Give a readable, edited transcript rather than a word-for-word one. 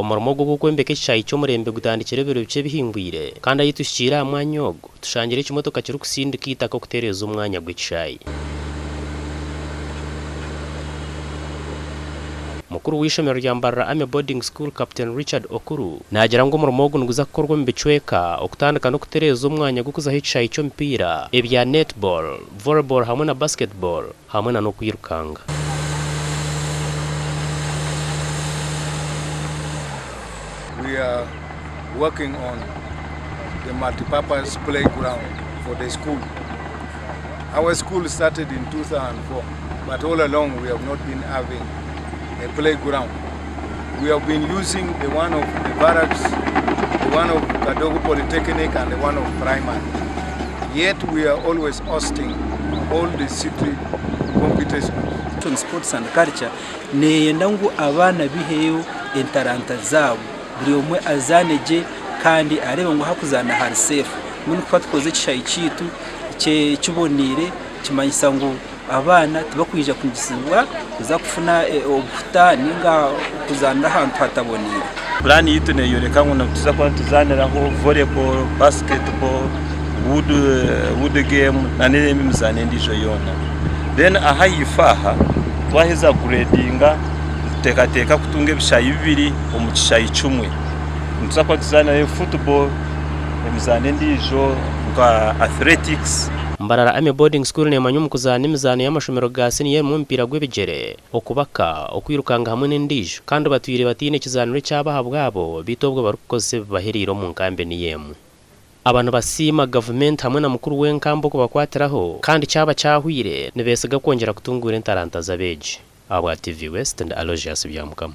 Omurimo gwo kwombeka ekishaayi ky'omurembe gutandikire biro bice bihingwire kandi ayitushikira mwanya ogwo tushangire ekimotoka kiri kusindika itaka okutereeza omwanya gw'ekishaayi. Mukuru w'ishomero rya Mbarara Army Boarding School Captain Richard Okuru nagira ngo omurimo ogwo niguza kukorwa mu bicweka okutandika n'okutereeza omwanya gw'okuzaho ekishaayi ky'omupiira ebya netball, volleyball hamwe na basketball hamwe na n'okwirukanga. We are working on the multi-purpose playground for the school. Our school started in 2004, but all along we have not been having a playground. We have been using the one of the barracks, the one of Kadogo Polytechnic and the one of primary. Yet we are always hosting all the city competitions. Sports and culture neyenda ngo abana biheyo entaranta zabo buri umwe azaneje kandi areba ngo hakuzana hari safe muri kwatkoze ekishaayi kitu cyubonire kimanyisa ngo abana tubakwija kugisibwa kuza kufuna obuta ninga kuzana ahantu hatabonire. Plan yitu ne yoreka ngo tuza kwa tuzaniraho volleyball, basketball, wood game na n'imizane ndisho yona. Then ahayifaha twaheza gradinga teka kutunga ebishaayi bibiri omu kishaayi kimwe. Tuza kwa tuzanira football, emizane ndijo nka athletics. Mbarara Army Boarding School nemanyu mukuzana emizano y'amashomero ga senior mu mpira gw'ebigere okubaka okwirukanga hamwe n'endijo kandi batwire batine ekizaniro cy'abaha bwabo bitobwa barukoze baheriro mu nkambe niyemu. Abantu basima government hamwe na mukuru w'enkambo ko bakwatiraho kandi cyaba cyahwire nibesiga kongera kutungura entaranta z'abeji. Abwa TV West and Alogias byamukama.